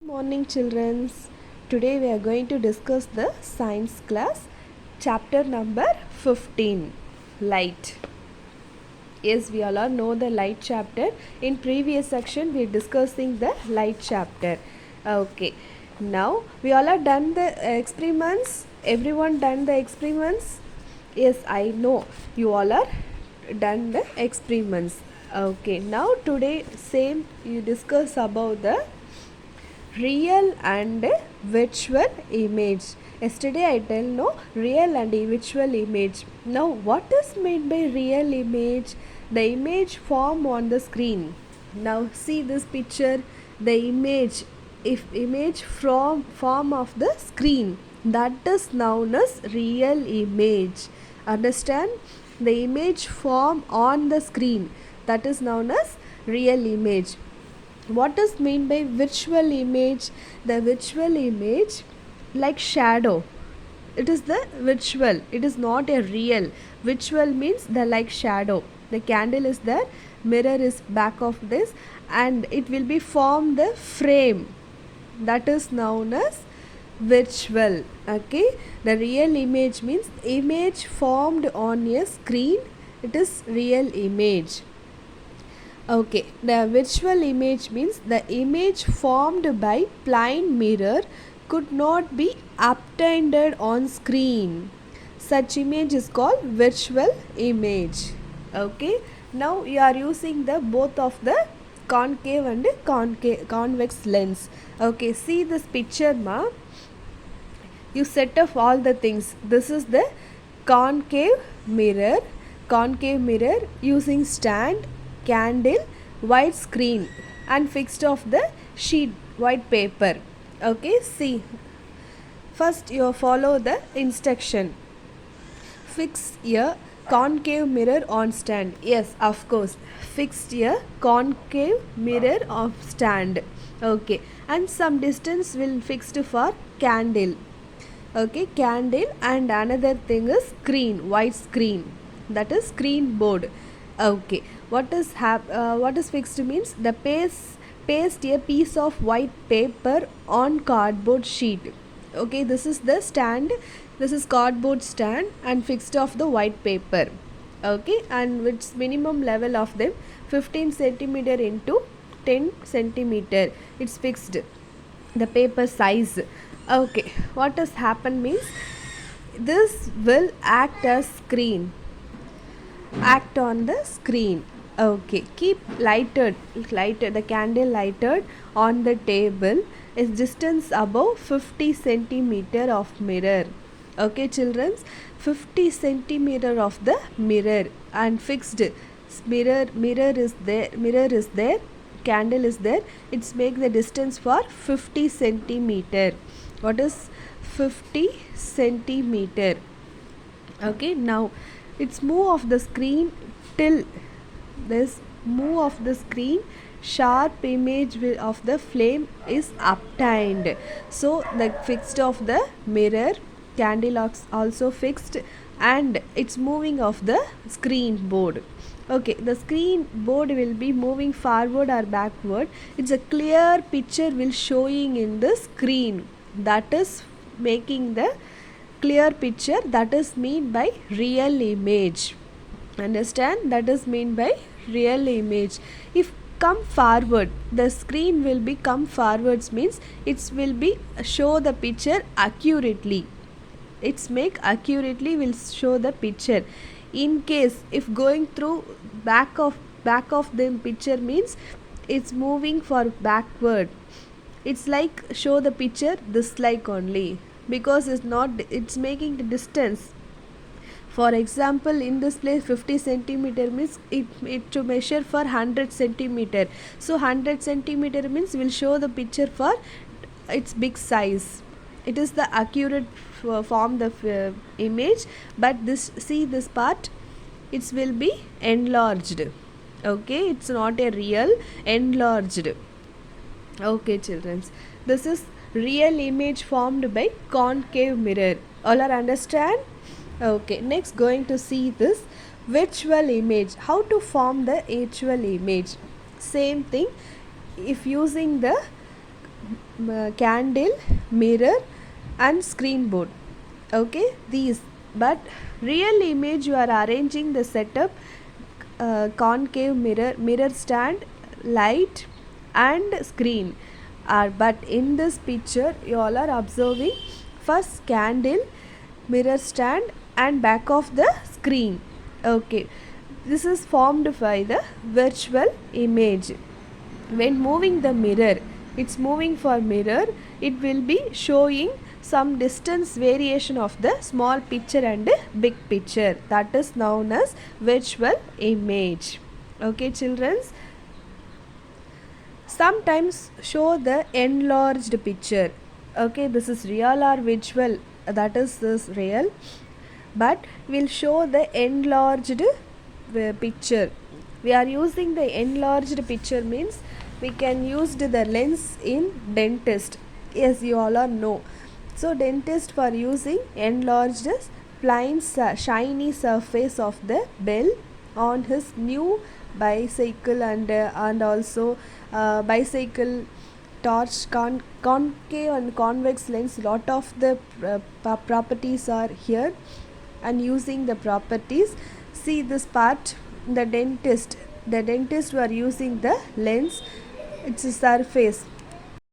Morning, children. Today we are going to discuss the science class, chapter number 15, light. Yes, we all know the light chapter. In previous section we are discussing the light chapter. Okay, now we all are done the experiments. Everyone done the experiments? Yes, I know you all are done the experiments. Okay, now today same you discuss about the real and virtual image. Yesterday I tell no real and virtual image. Now what is meant by real image? The image form on the screen. Now see this picture. The image, if image from form of the screen, that is known as real image. Understand? The image form on the screen, that is known as real image. What is meant by virtual image? The virtual image, like shadow, it is the virtual, it is not a real. Virtual means the like shadow. The candle is there, mirror is back of this, and it will be form the frame, that is known as virtual. Okay, the real image means image formed on a screen, it is real image. Okay, the virtual image means the image formed by blind mirror could not be obtained on screen. Such image is called virtual image. Okay, now you are using the both of the concave and convex lens. Okay, see this picture ma. You set up all the things. This is the concave mirror. Concave mirror using stand, candle, white screen and fixed of the sheet white paper. Okay, see, first you follow the instruction. Fix a concave mirror on stand. Yes, of course, fixed a concave mirror of stand. Okay, and some distance will fixed for candle. Okay, candle, and another thing is screen, white screen, that is screen board. Okay, what is fixed means the paste a piece of white paper on cardboard sheet. Okay, this is the stand, this is cardboard stand and fixed of the white paper. Okay, and which minimum level of them 15 centimeter into 10 centimeter, it's fixed the paper size. Okay, what has happened means this will act as screen, act on the screen. Okay, keep lighted the candle lighted on the table is distance above 50 centimeter of mirror. Okay, children, 50 centimeter of the mirror and fixed mirror is there, candle is there, it's make the distance for 50 centimeter. What is 50 centimeter? Okay, now it's move of the screen till this move of the screen, sharp image of the flame is obtained. So the fixed of the mirror, candle also fixed, and it's moving of the screen board. Okay, the screen board will be moving forward or backward, it's a clear picture will showing in the screen, that is making the clear picture, that is mean by real image. Understand, that is mean by real image. If come forward, the screen will be come forwards means it will be show the picture accurately, it's make accurately will show the picture. In case if going through back of the picture means it's moving for backward, it's like show the picture this like only, because it's not, it's making the distance. For example, in this place 50 centimeter means it to measure for 100 centimeter, so 100 centimeter means will show the picture for its big size, it is the accurate form the image. But this, see this part, it will be enlarged. Okay, it's not a real, enlarged. Okay, children, this is real image formed by concave mirror. All are understand? Okay, next going to see this virtual image. How to form the virtual image? Same thing, if using the candle, mirror and screen board. Okay, these. But real image you are arranging the setup, concave mirror, mirror stand, light and screen are. But in this picture you all are observing first candle, mirror stand and back of the screen. Okay, this is formed by the virtual image. When moving the mirror, it's moving for mirror, it will be showing some distance variation of the small picture and big picture. That is known as virtual image. Okay, children, sometimes show the enlarged picture. Okay, this is real or virtual, that is this real, but we'll show the enlarged picture. We are using the enlarged picture means we can use the lens in dentist. Yes, you all are know. So dentist for using enlarged plain shiny surface of the bell on his new bicycle and also bicycle torch, concave and convex lens. Lot of the properties are here, and using the properties, see this part, the dentist were using the lens. It's a surface,